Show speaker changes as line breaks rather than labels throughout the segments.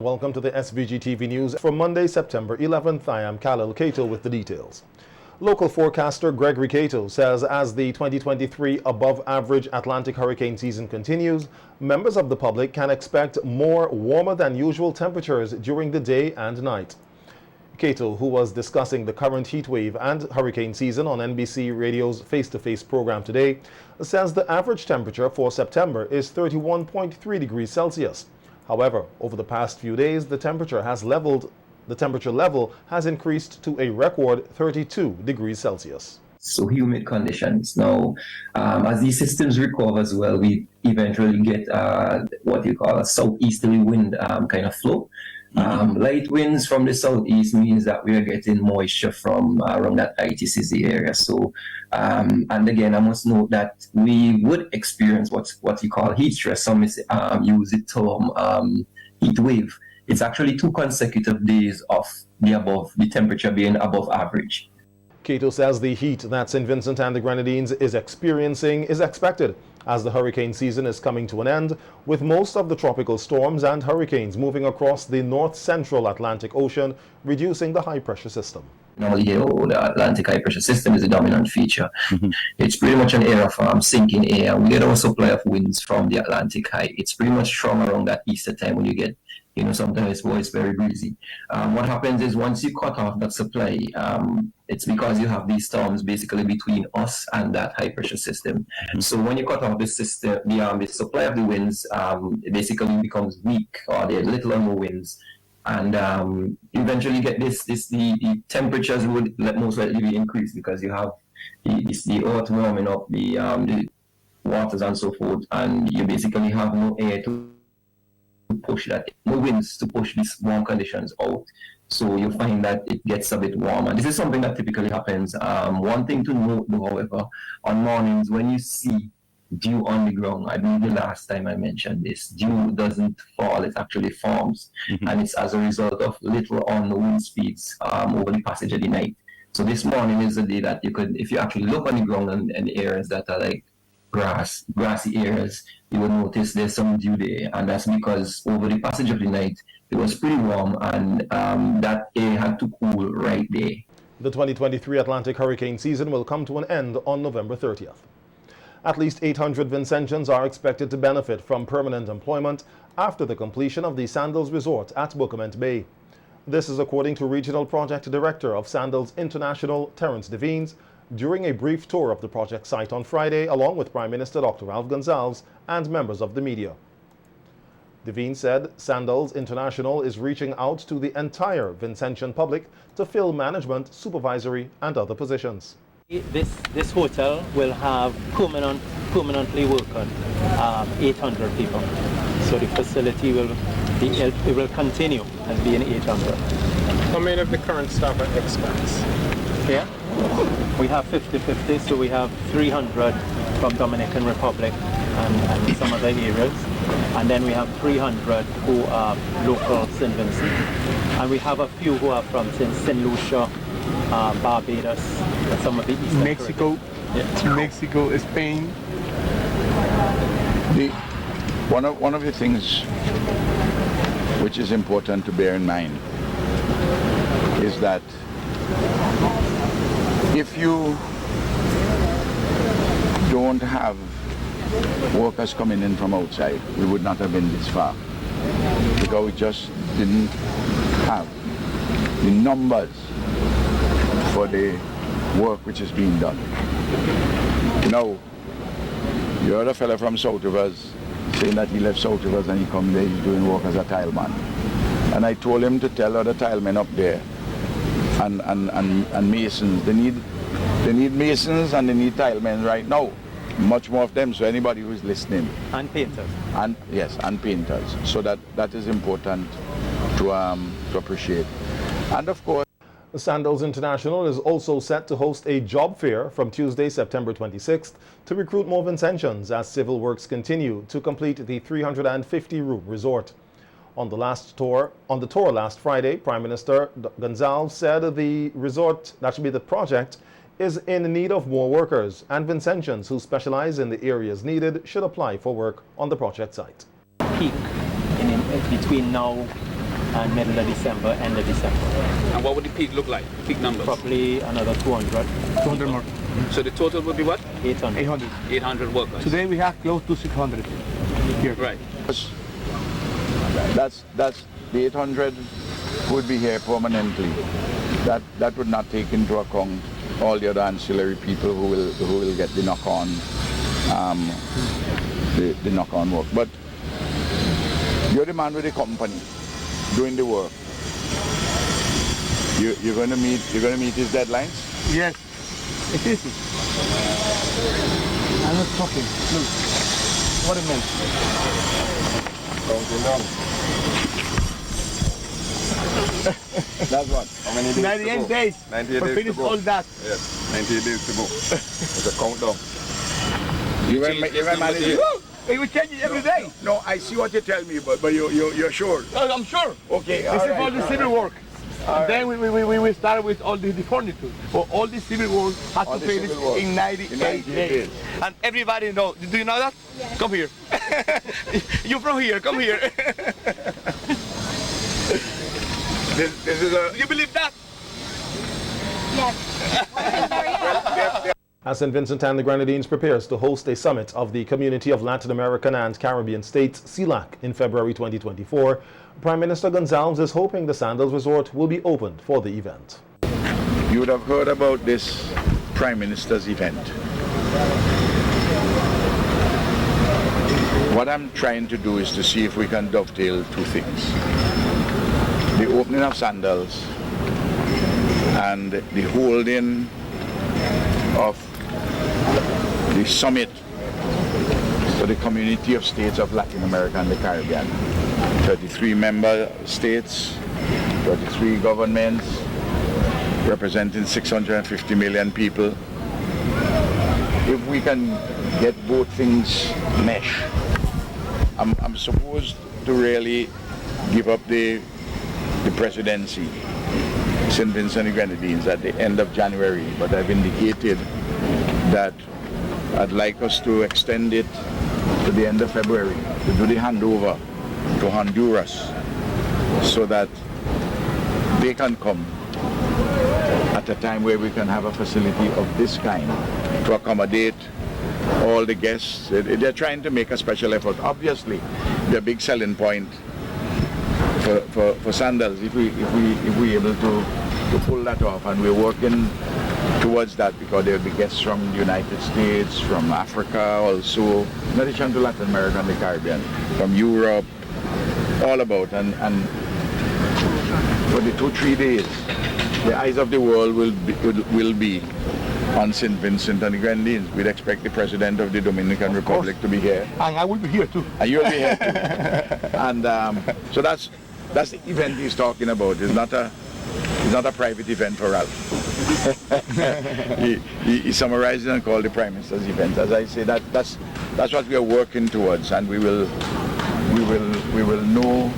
welcome to the SVG-TV news for Monday, September 11th. I am Khalil Cato with the details. Local forecaster Gregory Cato says as the 2023 above-average Atlantic hurricane season continues, members of the public can expect more warmer than usual temperatures during the day and night. Cato, who was discussing the current heat wave and hurricane season on NBC Radio's Face-to-Face program today, says the average temperature for September is 31.3 degrees Celsius. However, over the past few days, the temperature level has increased to a record 32 degrees Celsius.
So humid conditions. Now, as these systems recover as well, we eventually get what you call a southeasterly wind kind of flow. Light winds from the southeast means that we are getting moisture from around that ITCZ area. So, and again, I must note that we would experience what you call heat stress. Some use the term heat wave. It's actually 2 consecutive days of the temperature being above average.
Cato says the heat that St. Vincent and the Grenadines is experiencing is expected as the hurricane season is coming to an end, with most of the tropical storms and hurricanes moving across the north-central Atlantic Ocean, reducing the high-pressure system.
Normally, the Atlantic high-pressure system is a dominant feature. It's pretty much an area of sinking air. We get our supply of winds from the Atlantic high. It's pretty much strong around that Easter time when you get, sometimes it's very breezy. What happens is once you cut off that supply, it's because you have these storms basically between us and that high pressure system. So when you cut off the system, the supply of the winds, it basically becomes weak, or there's little or no winds. And eventually get the temperatures would most likely be increased because you have the earth warming up, the waters and so forth, and you basically have no air to push that, no winds to push these warm conditions out. So you find that it gets a bit warmer. This is something that typically happens. One thing to note, though, however, on mornings when you see dew on the ground, I believe the last time I mentioned this, dew doesn't fall, it actually forms. And it's as a result of little or no wind speeds over the passage of the night. So this morning is the day that you could, if you actually look on the ground and the areas that are like grassy areas, you will notice there's some dew there, and that's because over the passage of the night it was pretty warm, and that air had to cool right there.
The 2023 Atlantic hurricane season will come to an end on November 30th. At least 800 Vincentians are expected to benefit from permanent employment after the completion of the Sandals resort at Bookament Bay. This is according to Regional Project Director of Sandals International, Terence Devines, during a brief tour of the project site on Friday, along with Prime Minister Dr. Ralph Gonsalves and members of the media. Devine said Sandals International is reaching out to the entire Vincentian public to fill management, supervisory and other positions.
This hotel will have permanently working 800 people. So the facility will continue as being 800.
How many of the current staff are expats?
Yeah, we have 50-50, so we have 300 from Dominican Republic and some other areas. And then we have 300 who are local St. Vincent. And we have a few who are from St. Lucia, Barbados, some of the Eastern
Mexico, Mexico, Spain.
One of the things which is important to bear in mind is that if you don't have workers coming in from outside, we would not have been this far, because we just didn't have the numbers for the work which is being done. Now, you heard a fellow from South Rivers saying that he left South Rivers and he come there, he's doing work as a tileman. And I told him to tell other tilemen up there and masons, they need masons and they need tilemen right now. Much more of them, so anybody who is listening.
And painters.
And yes, and painters. So that is important to appreciate. And of course,
Sandals International is also set to host a job fair from Tuesday, September 26th to recruit more Vincentians as civil works continue to complete the 350-room resort. On the tour last Friday, Prime Minister Gonsalves said the resort, that should be the project, is in need of more workers, and Vincentians who specialize in the areas needed should apply for work on the project site.
Peak between now and middle of December, end of December.
And what would the peak look like? Peak numbers?
Probably another 200.
200 more.
So the total would be what?
800.
800.
800 workers.
Today we have close to 600 here.
Right.
That's the 800 would be here permanently. That would not take into account all the other ancillary people who will get the knock-on the knock-on work. But you're the man with the company doing the work. You're going to meet his deadlines?
Yes, it is. I'm not talking. Look, what a mess.
Counting down. That's what?
How many days
98
to go?
days.
98
We
days
finish
to go.
all that.
Yes, 98 days to go. It's a countdown.
You will manage it?
We will change it every day.
No, I see what you tell me, but you're sure?
I'm sure.
Okay,
This is all the civil work. Then we start with all the furniture. So all the civil work has
All
to
the
finish
civil work.
in 98
In 98
days.
days.
And everybody knows. Do you know that? Yes. Come here. You from here? Come here.
This is a...
You believe that?
As St. Vincent and the Grenadines prepares to host a summit of the Community of Latin American and Caribbean States, CELAC, in February 2024, Prime Minister Gonzalez is hoping the Sandals Resort will be opened for the event.
You would have heard about this Prime Minister's event. What I'm trying to do is to see if we can dovetail two things. The opening of Sandals and the holding of the summit for the Community of States of Latin America and the Caribbean. 33 member states, 33 governments, representing 650 million people. If we can get both things mesh, I'm supposed to really give up the presidency, St. Vincent and the Grenadines, at the end of January, but I've indicated that I'd like us to extend it to the end of February, to do the handover to Honduras, so that they can come at a time where we can have a facility of this kind to accommodate all the guests. They're trying to make a special effort. Obviously, the big selling point for Sandals, if we able to pull that off, and we're working towards that, because there will be guests from the United States, from Africa also, in addition to Latin America and the Caribbean, from Europe, all about, and for the 2-3 days, the eyes of the world will be on St. Vincent and the Grenadines. We'd expect the President of the Dominican Republic to be here.
And I will be here too.
And you'll be here too. And so that's the event he's talking about. It's not a private event for Ralph. he summarized it and called the Prime Minister's event. As I say, that's what we are working towards, and we will know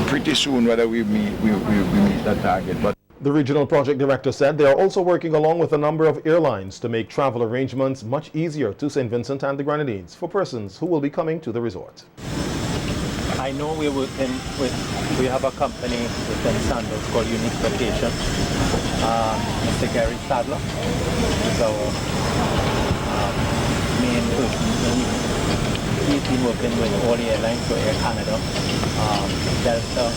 pretty soon whether we meet that target. But
The regional project director said they are also working along with a number of airlines to make travel arrangements much easier to St. Vincent and the Grenadines for persons who will be coming to the resort.
I know we have a company within Sandals called Unique Vacation. Mr. Gary Sadler is our main person. He's been working with all the airlines, so Air Canada, Delta,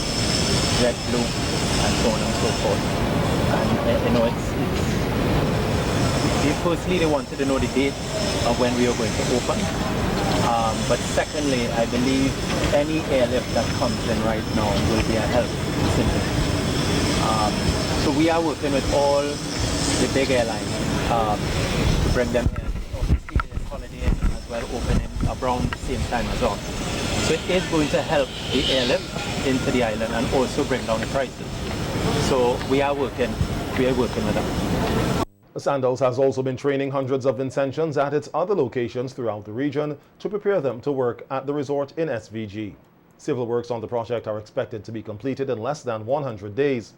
JetBlue, and so on and so forth. And firstly, they wanted to know the date of when we are going to open. But secondly, I believe any airlift that comes in right now will be a help simply. So we are working with all the big airlines to bring them in. Obviously, there's Holiday Inn as well opening around the same time as us. So it is going to help the airlift into the island and also bring down the prices. So we are working with them.
Sandals has also been training hundreds of Vincentians at its other locations throughout the region to prepare them to work at the resort in SVG. Civil works on the project are expected to be completed in less than 100 days.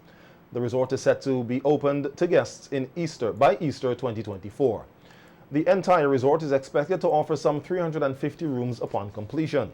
The resort is set to be opened to guests by Easter 2024. The entire resort is expected to offer some 350 rooms upon completion.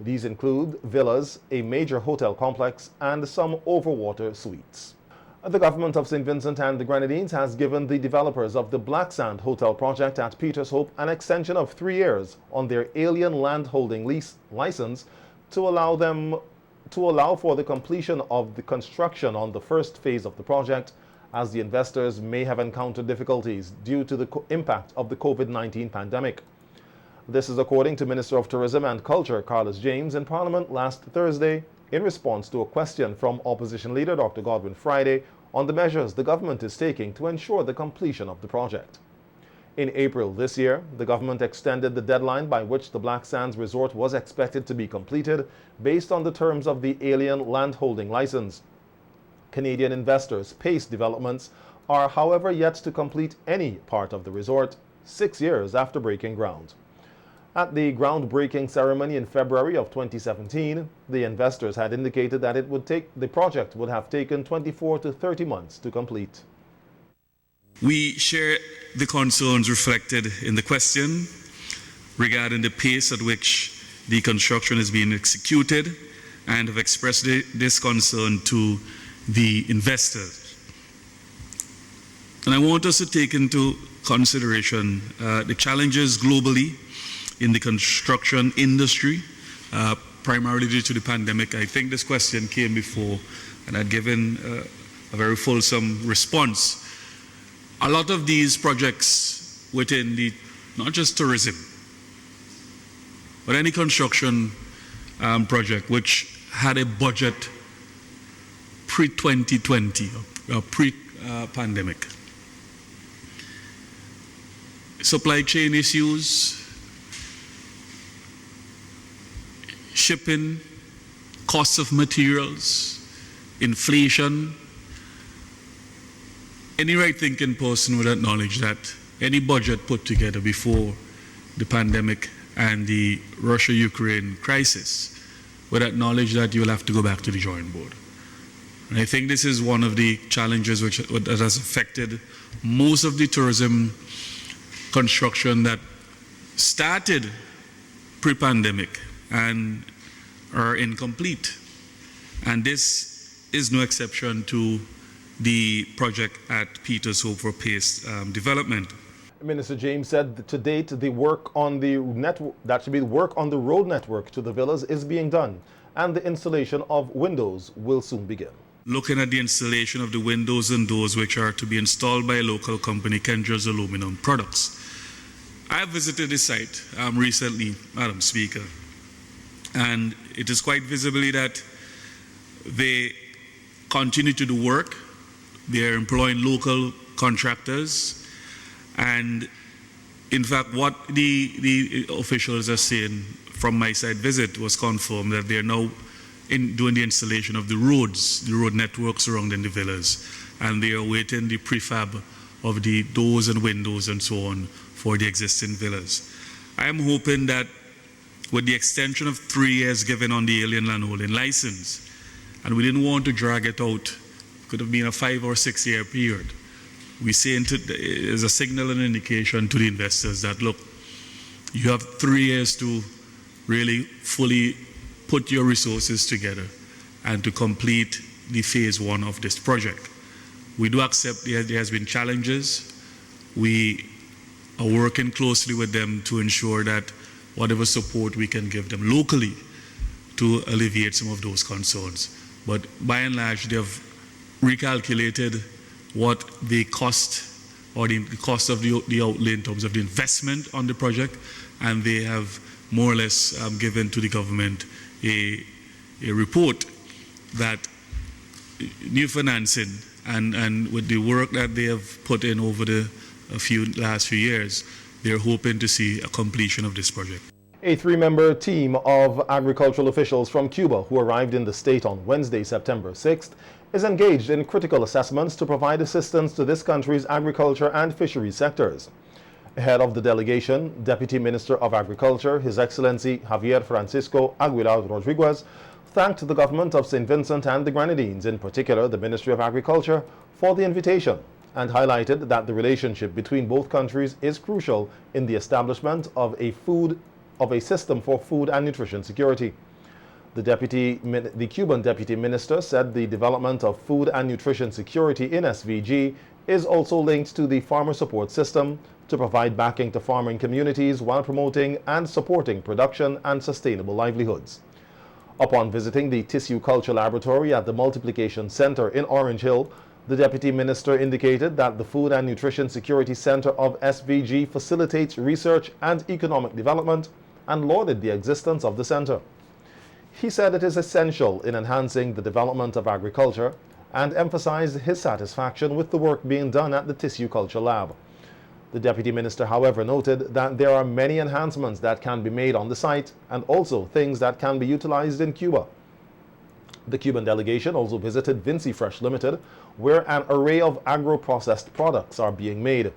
These include villas, a major hotel complex, and some overwater suites. The government of St. Vincent and the Grenadines has given the developers of the Black Sand Hotel project at Peters Hope an extension of 3 years on their alien landholding lease license to allow for the completion of the construction on the first phase of the project, as the investors may have encountered difficulties due to the impact of the COVID-19 pandemic. This is according to Minister of Tourism and Culture Carlos James in Parliament last Thursday in response to a question from Opposition Leader Dr. Godwin Friday on the measures the government is taking to ensure the completion of the project. In April this year, the government extended the deadline by which the Black Sands Resort was expected to be completed based on the terms of the alien landholding license. Canadian investors Pace Developments are, however, yet to complete any part of the resort 6 years after breaking ground. At the groundbreaking ceremony in February of 2017, the investors had indicated that the project would have taken 24 to 30 months to complete.
We share the concerns reflected in the question regarding the pace at which the construction is being executed and have expressed this concern to the investors. And I want us to take into consideration the challenges globally in the construction industry, primarily due to the pandemic. I think this question came before, and I'd given a very fulsome response. A lot of these projects within not just tourism, but any construction project which had a budget pre-2020, or pre-pandemic. Supply chain issues, shipping, costs of materials, inflation. Any right-thinking person would acknowledge that any budget put together before the pandemic and the Russia-Ukraine crisis would acknowledge that you'll have to go back to the drawing board. And I think this is one of the challenges that has affected most of the tourism construction that started pre-pandemic and are incomplete. And this is no exception to the project at Peters Hope for Pace Development.
Minister James said that to date, the work on the work on the road network to the villas is being done, and the installation of windows will soon begin.
Looking at the installation of the windows and doors which are to be installed by a local company, Kendra's Aluminum Products. I have visited the site recently, Madam Speaker, and it is quite visibly that they continue to do work. They are employing local contractors, and in fact what the officials are saying from my site visit was confirmed that they are now doing the installation of the road network surrounding the villas, and they are awaiting the prefab of the doors and windows and so on for the existing villas. I am hoping that with the extension of 3 years given on the alien landholding license, and we didn't want to drag it out, could have been a 5 or 6 year period. We say as a signal and indication to the investors that, look, you have 3 years to really fully put your resources together and to complete the phase 1 of this project. We do accept there has been challenges. We are working closely with them to ensure that whatever support we can give them locally to alleviate some of those concerns. But by and large, they have recalculated what the cost or the cost of the outlay in terms of the investment on the project, and they have more or less given to the government a report that new financing and with the work that they have put in over the last few years, they're hoping to see a completion of this project.
A 3-member team of agricultural officials from Cuba who arrived in the state on Wednesday, September 6th, is engaged in critical assessments to provide assistance to this country's agriculture and fisheries sectors. Head of the delegation, Deputy Minister of Agriculture, His Excellency Javier Francisco Aguilar Rodriguez, thanked the government of St. Vincent and the Grenadines, in particular the Ministry of Agriculture, for the invitation, and highlighted that the relationship between both countries is crucial in the establishment of a system for food and nutrition security. The Cuban deputy minister said the development of food and nutrition security in SVG is also linked to the farmer support system to provide backing to farming communities while promoting and supporting production and sustainable livelihoods. Upon visiting the Tissue Culture Laboratory at the Multiplication Center in Orange Hill, the Deputy Minister indicated that the Food and Nutrition Security Center of SVG facilitates research and economic development and lauded the existence of the center. He said it is essential in enhancing the development of agriculture and emphasized his satisfaction with the work being done at the Tissue Culture Lab. The Deputy Minister, however, noted that there are many enhancements that can be made on the site and also things that can be utilized in Cuba. The Cuban delegation also visited Vinci Fresh Limited, where an array of agro-processed products are being made.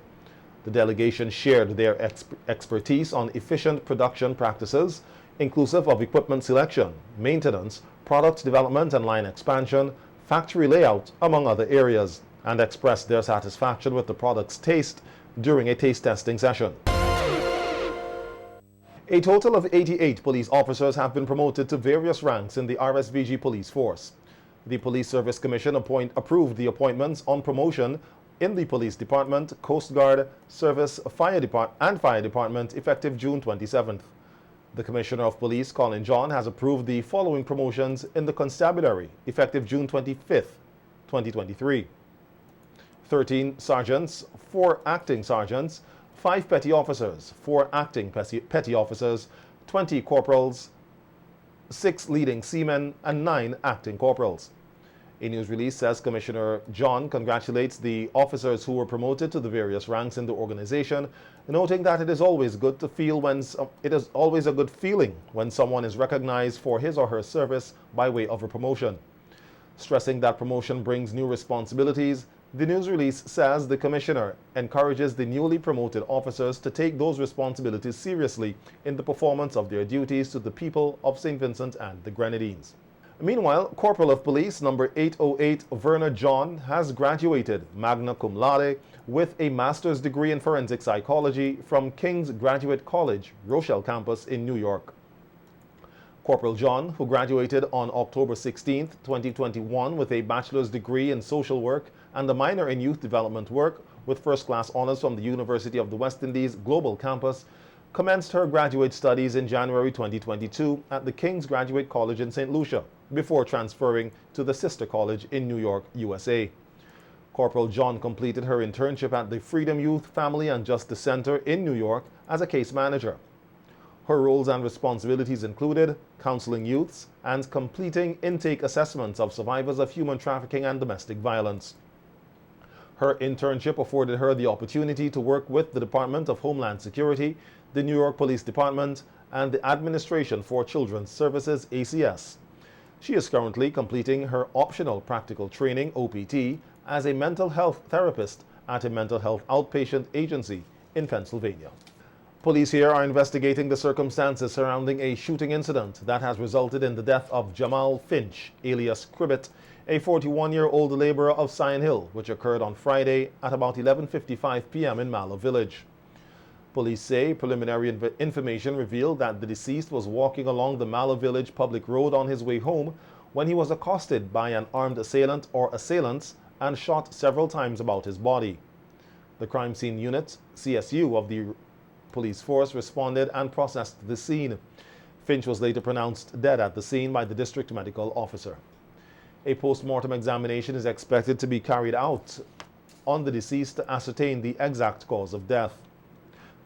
The delegation shared their expertise on efficient production practices, inclusive of equipment selection, maintenance, product development and line expansion, factory layout, among other areas, and expressed their satisfaction with the product's taste during a taste testing session. A total of 88 police officers have been promoted to various ranks in the RSVG police force. The Police Service Commission approved the appointments on promotion in the Police Department, Coast Guard, Service, Fire Department effective June 27th. The Commissioner of Police, Colin John, has approved the following promotions in the Constabulary effective June 25th, 2023. 13 sergeants, 4 acting sergeants, 5 petty officers, 4 acting petty officers, 20 corporals, 6 leading seamen, and 9 acting corporals. A news release says Commissioner John congratulates the officers who were promoted to the various ranks in the organization, noting that it is always a good feeling when someone is recognized for his or her service by way of a promotion. Stressing that promotion brings new responsibilities, the news release says the Commissioner encourages the newly promoted officers to take those responsibilities seriously in the performance of their duties to the people of St. Vincent and the Grenadines. Meanwhile, Corporal of Police number 808 Werner John has graduated magna cum laude with a master's degree in forensic psychology from King's Graduate College, Rochelle campus in New York. Corporal John, who graduated on October 16, 2021 with a bachelor's degree in social work and a minor in youth development work with first-class honors from the University of the West Indies Global Campus, commenced her graduate studies in January 2022 at the King's Graduate College in St. Lucia, before transferring to the sister college in New York, USA. Corporal John completed her internship at the Freedom Youth, Family and Justice Center in New York as a case manager. Her roles and responsibilities included counseling youths and completing intake assessments of survivors of human trafficking and domestic violence. Her internship afforded her the opportunity to work with the Department of Homeland Security, the New York Police Department, and the Administration for Children's Services, ACS. She is currently completing her optional practical training, OPT, as a mental health therapist at a mental health outpatient agency in Pennsylvania. Police here are investigating the circumstances surrounding a shooting incident that has resulted in the death of Jamal Finch, alias Cribbit, a 41-year-old laborer of Sion Hill, which occurred on Friday at about 11:55 p.m. in Mallow Village. Police say preliminary information revealed that the deceased was walking along the Mallow Village public road on his way home when he was accosted by an armed assailant or assailants and shot several times about his body. The crime scene unit, CSU, of the police force responded and processed the scene. Finch was later pronounced dead at the scene by the district medical officer. A post-mortem examination is expected to be carried out on the deceased to ascertain the exact cause of death.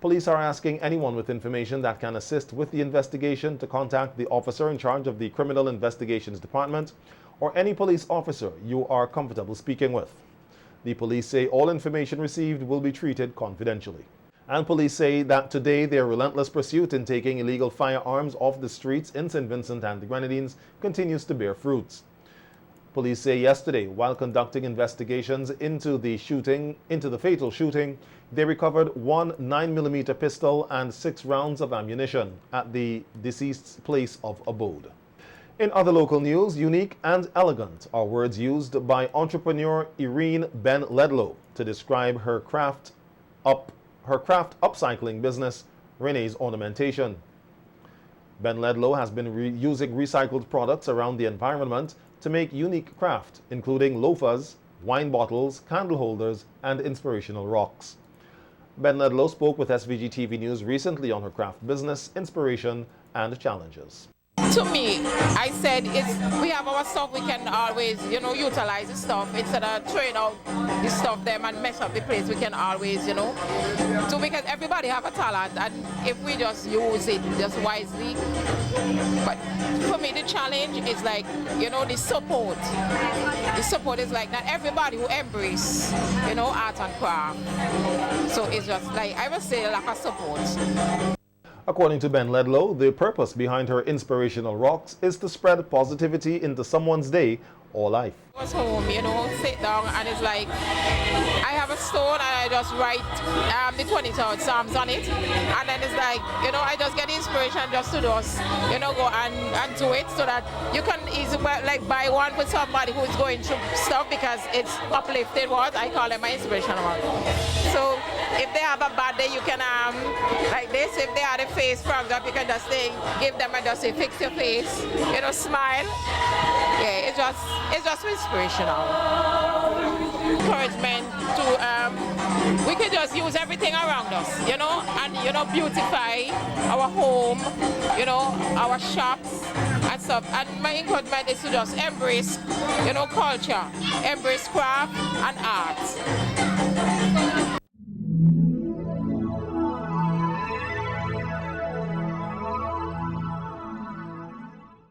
Police are asking anyone with information that can assist with the investigation to contact the officer in charge of the Criminal Investigations Department or any police officer you are comfortable speaking with. The police say all information received will be treated confidentially. And police say that today their relentless pursuit in taking illegal firearms off the streets in St. Vincent and the Grenadines continues to bear fruits. Police say yesterday, while conducting investigations into the fatal shooting, they recovered one 9mm pistol and 6 rounds of ammunition at the deceased's place of abode. In other local news, unique and elegant are words used by entrepreneur Irene Ben Ledlow to describe her craft upcycling business, Renee's Ornamentation. Ben Ledlow has been using recycled products around the environment to make unique craft, including loafers, wine bottles, candle holders, and inspirational rocks. Ben Ledlow spoke with SVG-TV News recently on her craft business, inspiration, and challenges.
To me, I said we have our stuff, we can always, utilize the stuff instead of throwing out the stuff them and mess up the place. We can always, because everybody have a talent, and if we just use it just wisely. But for me, the challenge is like, the support. The support is like not everybody who embrace, art and craft. So it's just like, I would say, lack of support.
According to Ben Ledlow, the purpose behind her inspirational rocks is to spread positivity into someone's day or life.
I was home, sit down, and it's like, I have a stone and I just write the 23rd Psalms on it, and then it's like, I just get inspiration just to just, go and do it, so that you can easily buy one for somebody who is going through stuff, because it's uplifted words. I call them my inspirational words. So if they have a bad day, you can like this. If they had a face frowns up, you can just give them and just say, fix your face, smile. Yeah, it's just inspirational. Encouragement to we can just use everything around us, and beautify our home, our shops and stuff. And my encouragement is to just embrace, culture, embrace craft and art.